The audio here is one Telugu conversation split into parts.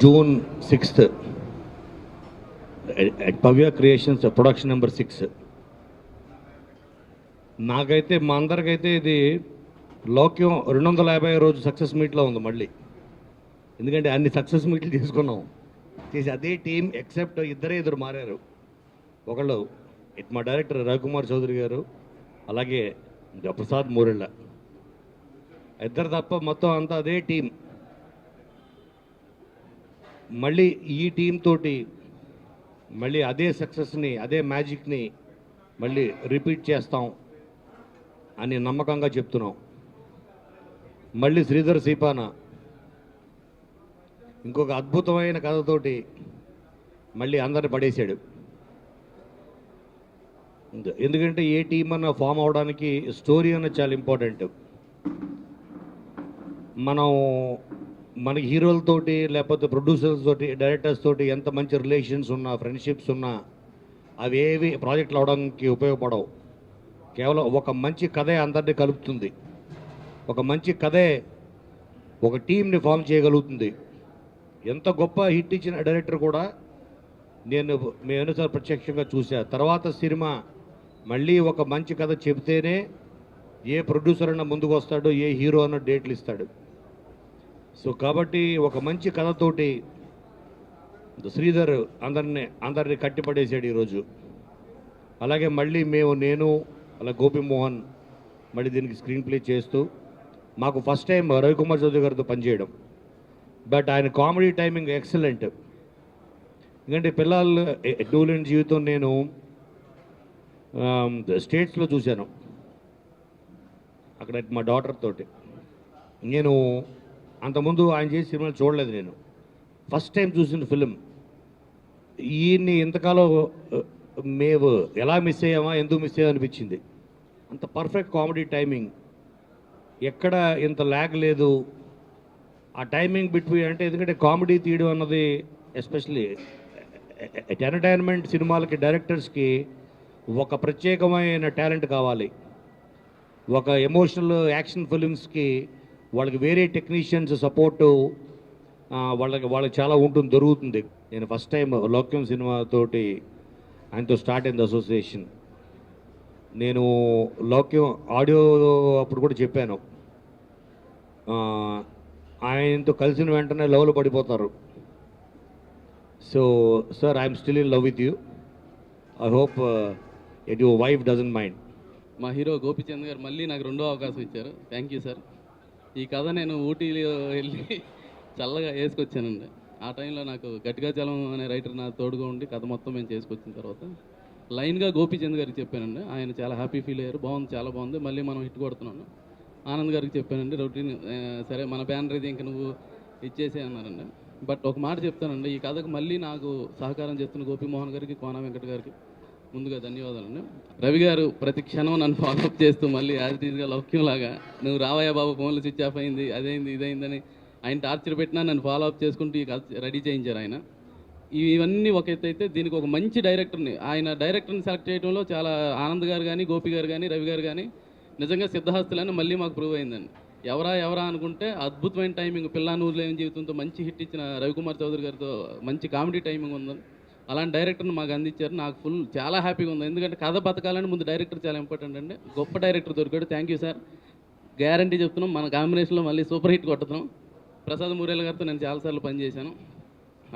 June 6th at Pavya Creations production number 6. నాకైతే మా అందరికైతే ఇది లోక్యం 250 రోజు సక్సెస్ మీట్లో ఉంది మళ్ళీ. ఎందుకంటే అన్ని సక్సెస్ మీట్లు తీసుకున్నాం చేసి అదే టీం ఎక్సెప్ట్ ఇద్దరు మారారు. ఒకళ్ళు మా డైరెక్టర్ రవికుమార్ చౌదరి గారు, అలాగే ప్రసాద్ మూరెళ్ళ, ఇద్దరు తప్ప మొత్తం అంతా అదే టీం. మళ్ళీ ఈ టీం తోటి మళ్ళీ అదే సక్సెస్ని, అదే మ్యాజిక్ని మళ్ళీ రిపీట్ చేస్తాం అని నమ్మకంగా చెప్తున్నాం. మళ్ళీ శ్రీధర్ సీపాన ఇంకొక అద్భుతమైన కథతోటి మళ్ళీ అందరిని పడేశాడు. ఎందుకంటే ఏ టీం అన్న ఫామ్ అవడానికి స్టోరీ అన్నది చాలా ఇంపార్టెంట్. మనకి హీరోలతోటి లేకపోతే ప్రొడ్యూసర్స్ తోటి, డైరెక్టర్స్ తోటి ఎంత మంచి రిలేషన్స్ ఉన్నా, ఫ్రెండ్షిప్స్ ఉన్నా, అవి ఏవి ప్రాజెక్టులు అవడానికి ఉపయోగపడవు. కేవలం ఒక మంచి కథే అందరినీ కలుపుతుంది. ఒక మంచి కథే ఒక టీంని ఫామ్ చేయగలుగుతుంది. ఎంత గొప్ప హిట్ ఇచ్చిన డైరెక్టర్ కూడా మేము ఎన్నోసార్లు ప్రత్యక్షంగా చూసా. తర్వాత సినిమా మళ్ళీ ఒక మంచి కథ చెబితేనే ఏ ప్రొడ్యూసర్ అన్న ముందుకు వస్తాడు, ఏ హీరో అన్న డేట్లు ఇస్తాడు. సో కాబట్టి ఒక మంచి కథతోటి శ్రీధర్ అందరినీ కట్టిపడేసాడు ఈరోజు. అలాగే మళ్ళీ నేను అలా గోపిమోహన్ మళ్ళీ దీనికి స్క్రీన్ ప్లే చేస్తూ, మాకు ఫస్ట్ టైం రవికుమార్ చౌదరి గారితో పనిచేయడం. బట్ ఆయన కామెడీ టైమింగ్ ఎక్సలెంట్. ఎందుకంటే పిల్లలు డూలెంట్ జీవితం నేను స్టేట్స్లో చూశాను. అక్కడ మా డాటర్ తోటి నేను అంతకుముందు ఆయన చేసే సినిమాలు చూడలేదు. నేను ఫస్ట్ టైం చూసిన ఫిలిం. ఈయన్ని ఇంతకాలం మేము ఎలా మిస్ అయ్యామా, ఎందుకు మిస్ అయ్యామా అనిపించింది. అంత పర్ఫెక్ట్ కామెడీ టైమింగ్, ఎక్కడ ఇంత ల్యాగ్ లేదు. ఆ టైమింగ్ బిట్వీన్ అంటే, ఎందుకంటే కామెడీ తీయడం అన్నది ఎస్పెషలీ ఎంటర్టైన్మెంట్ సినిమాలకి, డైరెక్టర్స్కి ఒక ప్రత్యేకమైన టాలెంట్ కావాలి. ఒక ఎమోషనల్ యాక్షన్ ఫిలిమ్స్కి వాళ్ళకి వేరే టెక్నీషియన్స్ సపోర్టు వాళ్ళకి చాలా దొరుకుతుంది. నేను ఫస్ట్ టైం లోక్యం సినిమాతోటి ఆయనతో స్టార్ట్ అయింది అసోసియేషన్. నేను లోక్యం ఆడియో అప్పుడు కూడా చెప్పాను, ఆయనతో కలిసిన వెంటనే లవ్లో పడిపోతారు. So sir, I'm still in love with you. I hope it your wife doesn't mind. మా హీరో గోపిచంద్ గారు మళ్ళీ నాకు రెండో అవకాశం ఇచ్చారు. Thank you sir. ఈ కథ నేను ఊటీలో వెళ్ళి చల్లగా వేసుకొచ్చానండి. ఆ టైంలో నాకు గట్టిగా చలం అనే రైటర్ నా తోడుగా ఉండి కథ మొత్తం మేము చేసుకొచ్చిన తర్వాత లైన్గా గోపిచంద్ గారికి చెప్పానండి. ఆయన చాలా హ్యాపీ ఫీల్ అయ్యారు. బాగుంది, చాలా బాగుంది, మళ్ళీ మనం హిట్ కొడుతున్నాను. ఆనంద్ గారికి చెప్పానండి, రొటీన్ సరే మన బ్యానర్ ఇది ఇంక నువ్వు ఇచ్చేసే అన్నారండి. బట్ ఒక మాట చెప్తానండి, ఈ కథకు మళ్ళీ నాకు సహకారం చేస్తున్న గోపిమోహన్ గారికి, కోన వెంకట గారికి ముందుగా ధన్యవాదాలండి. రవి గారు ప్రతి క్షణం నన్ను ఫాలోఅప్ చేస్తూ మళ్ళీ యాజ్ ఇట్ ఈజ్గా లౌక్యంలాగా, నువ్వు రావయ్యా బాబు, ఫోన్లు స్విచ్ ఆఫ్ అయింది, అదైంది ఇదైందని ఆయన టార్చర్ పెట్టినా నన్ను ఫాలోఅప్ చేసుకుంటూ ఈ రెడీ చేయించారు ఆయన. ఇవన్నీ ఒక ఎత్తు అయితే, దీనికి ఒక మంచి డైరెక్టర్ని, ఆయన డైరెక్టర్ని సెలెక్ట్ చేయడంలో చాలా ఆనంద్ గారు కానీ, గోపి గారు కానీ, రవి గారు కానీ నిజంగా సిద్ధహస్తులని మళ్ళీ మాకు ప్రూవ్ అయిందండి. ఎవరా అనుకుంటే అద్భుతమైన టైమింగ్, పిల్లానూరు లేని జీవితంతో మంచి హిట్ ఇచ్చిన రవికుమార్ చౌదరి గారితో మంచి కామెడీ టైమింగ్ ఉందని అలాంటి డైరెక్టర్ని మాకు అందించారు. నాకు చాలా హ్యాపీగా ఉంది. ఎందుకంటే కథ బతకాలని ముందు డైరెక్టర్ చాలా ఇంపార్టెంట్ అండి. గొప్ప డైరెక్టర్ దొరికాడు. Thank you sir. గ్యారంటీ చెప్తున్నాం, మన కాంబినేషన్లో మళ్ళీ సూపర్ హిట్ కొట్టుతున్నాం. ప్రసాద్ మూరేళ్ళ గారితో నేను చాలాసార్లు పనిచేశాను,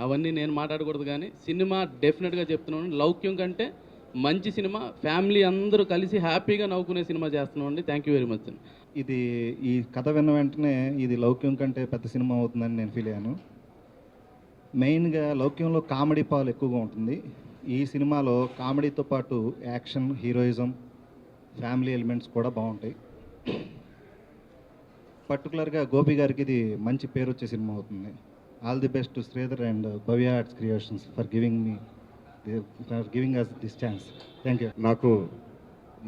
అవన్నీ నేను మాట్లాడకూడదు. కానీ సినిమా డెఫినెట్గా చెప్తున్నాను, లౌక్యం కంటే మంచి సినిమా, ఫ్యామిలీ అందరూ కలిసి హ్యాపీగా నవ్వుకునే సినిమా చేస్తున్నాం అండి. థ్యాంక్ యూ వెరీ మచ్ అండి. ఇది ఈ కథ విన్న వెంటనే ఇది లౌక్యం కంటే పెద్ద సినిమా అవుతుందని నేను ఫీల్ అయ్యాను. మెయిన్గా లౌక్యంలో కామెడీ పాలు ఎక్కువగా ఉంటుంది. ఈ సినిమాలో కామెడీతో పాటు యాక్షన్, హీరోయిజం, ఫ్యామిలీ ఎలిమెంట్స్ కూడా బాగుంటాయి. పర్టికులర్గా గోపి గారికి ఇది మంచి పేరు వచ్చే సినిమా అవుతుంది. All the best to Sridhar and Bhavya arts creations for giving us this chance. Thank you. నాకు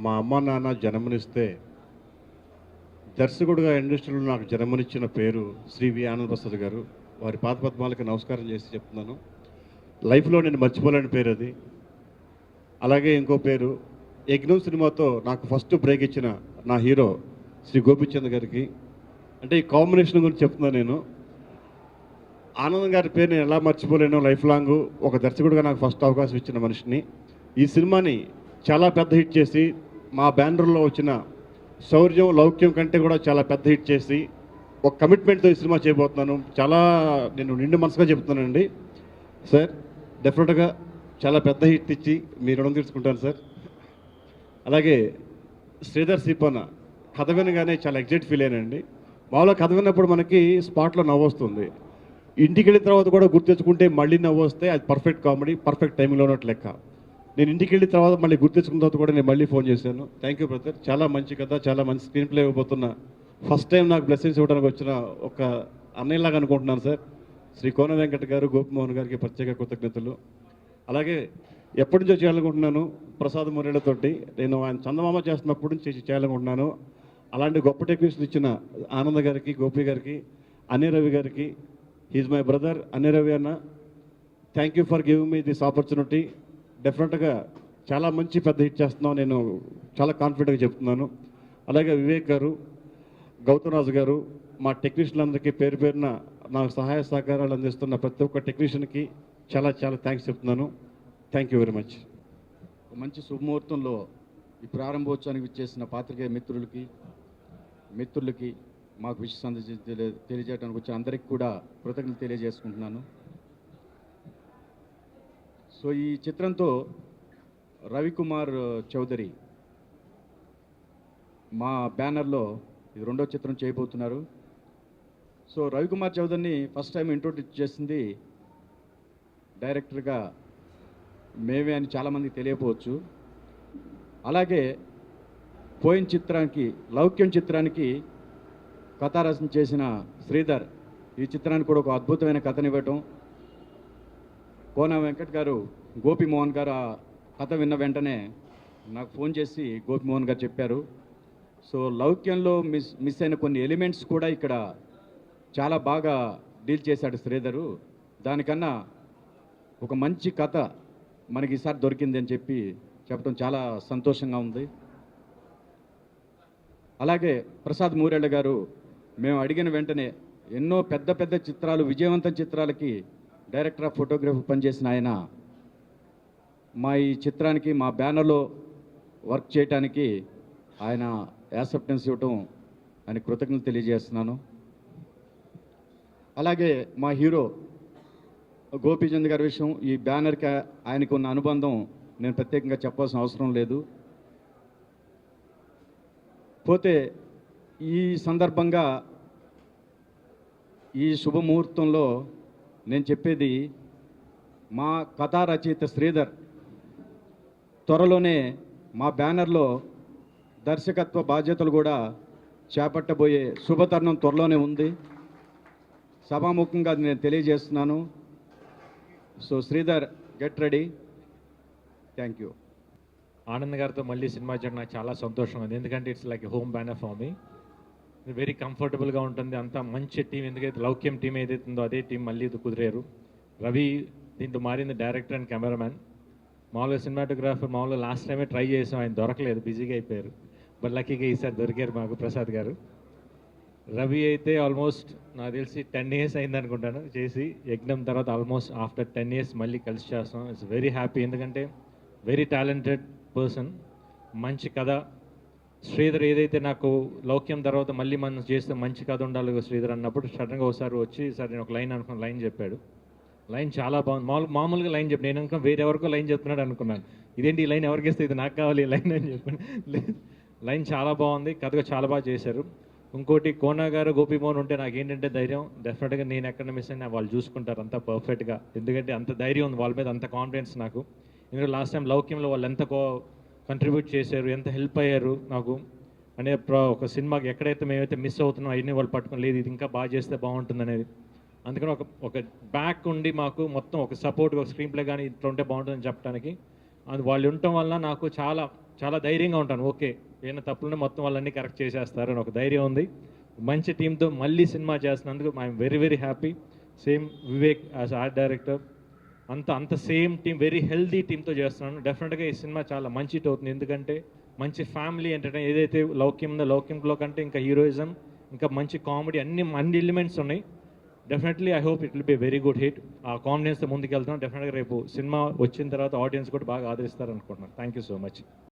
మా అమ్మ నాన్న జన్మనిస్తే దర్శకుడుగా ఇండస్ట్రీలో నాకు జన్మనిచ్చిన పేరు శ్రీ వి ఆనంద్ ప్రసాద్ గారు. వారి పాదపద్మాలకి నమస్కారం చేసి చెప్తున్నాను. లైఫ్లో నేను మర్చిపోలేని పేరు అది. అలాగే ఇంకో పేరు, యజ్ఞం సినిమాతో నాకు ఫస్ట్ బ్రేక్ ఇచ్చిన నా హీరో శ్రీ గోపిచంద్ గారికి. అంటే ఈ కాంబినేషన్ గురించి చెప్తున్నాను నేను. ఆనంద్ గారి పేరు నేను ఎలా మర్చిపోలేను లైఫ్ లాంగ్. ఒక దర్శకుడిగా నాకు ఫస్ట్ అవకాశం ఇచ్చిన మనిషిని. ఈ సినిమాని చాలా పెద్ద హిట్ చేసి మా బ్యానర్లో వచ్చిన శౌర్యం లౌక్యం కంటే కూడా చాలా పెద్ద హిట్ చేసి ఒక కమిట్మెంట్తో ఈ సినిమా చేయబోతున్నాను. చాలా నేను నిండు మనసుగా చెప్తున్నానండి సార్. డెఫినెట్గా చాలా పెద్ద హిట్ ఇచ్చి మీ రుణం తీర్చుకుంటాను సార్. అలాగే శ్రీధర్ సీపన్న కథ వినగానే చాలా ఎగ్జైట్ ఫీల్ అయ్యానండి. మామూలుగా కథ విన్నప్పుడు మనకి స్పాట్లో నవ్వు వస్తుంది. ఇంటికి వెళ్ళిన తర్వాత కూడా గుర్తు తెచ్చుకుంటే మళ్ళీ నవ్వు వస్తే అది పర్ఫెక్ట్ కామెడీ, పర్ఫెక్ట్ టైంలో ఉన్నట్టు లెక్క. నేను ఇంటికి వెళ్ళిన తర్వాత మళ్ళీ గుర్తు తెచ్చుకున్న తర్వాత కూడా నేను మళ్ళీ ఫోన్ చేశాను. థ్యాంక్ యూ బ్రదర్, చాలా మంచి కథ, చాలా మంచి స్క్రీన్ ప్లే ఇవ్వబోతున్నా. ఫస్ట్ టైం నాకు బ్లెస్సింగ్స్ ఇవ్వడానికి వచ్చిన ఒక అన్నయ్యలాగా అనుకుంటున్నాను సార్. శ్రీ కోన వెంకట గారు, గోపిమోహన్ గారికి ప్రత్యేక కృతజ్ఞతలు. అలాగే ఎప్పటి నుంచో చేయాలనుకుంటున్నాను ప్రసాద్ మురేళ్లతోటి. నేను ఆయన చందమామ చేస్తున్నప్పటి నుంచి చేయాలనుకుంటున్నాను. అలాంటి గొప్ప టెక్నీషియన్ ఇచ్చిన ఆనంద్ గారికి, గోపి గారికి, అనిల్ రవి గారికి, he's my brother Anil Ravi అన్న, thank you for giving me this opportunity. డెఫినెట్గా చాలా మంచి పెద్ద హిట్ చేస్తున్నాం, నేను చాలా కాన్ఫిడెంట్గా చెప్తున్నాను. అలాగే వివేక్ గారు, గౌతమ్ రాజు గారు, మా టెక్నీషియన్లందరికీ పేరు పేరున నాకు సహాయ సహకారాలు అందిస్తున్న ప్రతి ఒక్క టెక్నీషియన్కి చాలా చాలా థ్యాంక్స్ చెప్తున్నాను. Thank you very much. మంచి శుభముహూర్తంలో ఈ ప్రారంభోత్సవానికి విచ్చేసిన పాత్రికేయ మిత్రులకి మాకు విషయ సందేశం తెలియజేయడానికి వచ్చిన అందరికీ కూడా కృతజ్ఞతలు తెలియజేసుకుంటున్నాను. సో ఈ చిత్రంతో రవికుమార్ చౌదరి మా బ్యానర్లో ఇది 2వ చిత్రం చేయబోతున్నారు. సో రవికుమార్ చౌదరిని ఫస్ట్ టైం ఇంట్రొడ్యూస్ చేసింది డైరెక్టర్గా మేమే అని చాలామందికి తెలియకపోవచ్చు. అలాగే పోయిన చిత్రానికి, లౌక్యం చిత్రానికి కథారచన చేసిన శ్రీధర్ ఈ చిత్రానికి కూడా ఒక అద్భుతమైన కథనివ్వటం, కోన వెంకట్ గారు, గోపిమోహన్ గారు ఆ కథ విన్న వెంటనే నాకు ఫోన్ చేసి గోపిమోహన్ గారు చెప్పారు. సో లౌక్యంలో మిస్ అయిన కొన్ని ఎలిమెంట్స్ కూడా ఇక్కడ చాలా బాగా డీల్ చేశాడు శ్రీధరు. దానికన్నా ఒక మంచి కథ మనకి ఈసారి దొరికింది అని చెప్పడం చాలా సంతోషంగా ఉంది. అలాగే ప్రసాద్ మూరేళ్ళ గారు మేము అడిగిన వెంటనే ఎన్నో పెద్ద పెద్ద చిత్రాలు, విజయవంతం చిత్రాలకి డైరెక్టర్ ఆఫ్ ఫోటోగ్రఫీ పనిచేసిన ఆయన మా ఈ చిత్రానికి, మా బ్యానర్లో వర్క్ చేయడానికి ఆయన యాక్సెప్టెన్స్ ఇవ్వటం ఆయన కృతజ్ఞతలు తెలియజేస్తున్నాను. అలాగే మా హీరో గోపీచంద్ గారి విషయం, ఈ బ్యానర్కి ఆయనకు ఉన్న అనుబంధం నేను ప్రత్యేకంగా చెప్పాల్సిన అవసరం లేదు. పోతే ఈ సందర్భంగా ఈ శుభముహూర్తంలో నేను చెప్పేది, మా కథా రచయిత శ్రీధర్ త్వరలోనే మా బ్యానర్లో దర్శకత్వ బాధ్యతలు కూడా చేపట్టబోయే శుభతరుణం త్వరలోనే ఉంది. సభాముఖంగా నేను తెలియజేస్తున్నాను. So Sridhar, get ready. Thank you. Anand గారితో మళ్ళీ సినిమా చేయడం నాకు చాలా సంతోషం ఉంది. ఎందుకంటే it's like home banner for me. Very కంఫర్టబుల్గా ఉంటుంది. అంత మంచి టీం, ఎందుకైతే లౌక్యం టీం ఏదైతే ఉందో అదే టీం మళ్ళీ ఇది కుదిరారు. రవి దీంట్లో మారింది డైరెక్టర్ అండ్ కెమెరామ్యాన్. మామూలుగా సినిమాటోగ్రాఫర్ మామూలుగా లాస్ట్ టైమే ట్రై చేసాం, ఆయన దొరకలేదు, బిజీగా అయిపోయారు. బట్ లక్కీగా ఈసారి దొరికారు మాకు ప్రసాద్ గారు. రవి అయితే ఆల్మోస్ట్ నాకు తెలిసి 10 years అయింది అనుకుంటాను చేసి. యజ్ఞం తర్వాత ఆల్మోస్ట్ ఆఫ్టర్ 10 years మళ్ళీ కలిసి చేస్తాం. ఇట్స్ వెరీ హ్యాపీ, ఎందుకంటే వెరీ టాలెంటెడ్ పర్సన్, మంచి కథ. శ్రీధర్ ఏదైతే నాకు లౌక్యం తర్వాత మళ్ళీ మనం చేస్తే మంచి కథ ఉండాలి శ్రీధర్ అన్నప్పుడు సడన్గా ఒకసారి వచ్చి, సార్ నేను ఒక లైన్ అనుకున్న లైన్ చెప్పాడు. లైన్ చాలా బాగుంది. మామూలుగా లైన్ చెప్పి నేను అనుకున్నా వేరెవరికో లైన్ చెప్తున్నాడు అనుకున్నాను. ఇదేంటి ఈ లైన్ ఎవరికి ఇస్తే, ఇది నాకు కావాలి ఈ లైన్ అని చెప్పాను. లేదు, లైన్ చాలా బాగుంది, కథగా చాలా బాగా చేశారు. ఇంకోటి కోన గారు, గోపిమోహన్ ఉంటే నాకేంటంటే ధైర్యం, డెఫినెట్గా నేను ఎక్కడ మిస్ అయినా వాళ్ళు చూసుకుంటారు అంతా పర్ఫెక్ట్గా. ఎందుకంటే అంత ధైర్యం ఉంది వాళ్ళ మీద, అంత కాన్ఫిడెన్స్ నాకు. ఎందుకంటే లాస్ట్ టైం లౌక్యంలో వాళ్ళు ఎంత కంట్రిబ్యూట్ చేశారు, ఎంత హెల్ప్ అయ్యారు నాకు అనే ఒక సినిమాకి ఎక్కడైతే మేమైతే మిస్ అవుతున్నాం అవన్నీ వాళ్ళు పట్టుకుని, లేదు ఇది ఇంకా బాగా చేస్తే బాగుంటుంది అనేది. అందుకని ఒక బ్యాక్ ఉండి మాకు మొత్తం ఒక సపోర్ట్, ఒక స్క్రీన్ ప్లే కానీ ఇట్లా ఉంటే బాగుంటుందని చెప్పడానికి అది వాళ్ళు ఉండటం వల్ల నాకు చాలా చాలా ధైర్యంగా ఉంటాను. ఓకే, ఏమైనా తప్పులుంటే మొత్తం వాళ్ళన్నీ కరెక్ట్ చేసేస్తారు అని ఒక ధైర్యం ఉంది. మంచి టీంతో మళ్ళీ సినిమా చేస్తున్నందుకు I'm very very happy. Same Vivek as art director, అంత సేమ్ టీం, వెరీ హెల్దీ టీంతో చేస్తున్నాను. డెఫినెట్గా ఈ సినిమా చాలా మంచి హిట్ అవుతుంది. ఎందుకంటే మంచి ఫ్యామిలీ ఎంటర్టైన్ ఏదైతే లౌక్యం ఉందో, లౌక్యంలో కంటే ఇంకా హీరోయిజం, ఇంకా మంచి కామెడీ, అన్ని ఎలిమెంట్స్ ఉన్నాయి. Definitely I hope it will be very good hit. ఆ కాన్ఫిడెన్స్తో ముందుకు వెళ్తున్నాం. డెఫినెట్గా రేపు సినిమా వచ్చిన తర్వాత ఆడియన్స్ కూడా బాగా ఆదరిస్తారు అనుకుంటున్నాను. Thank you so much.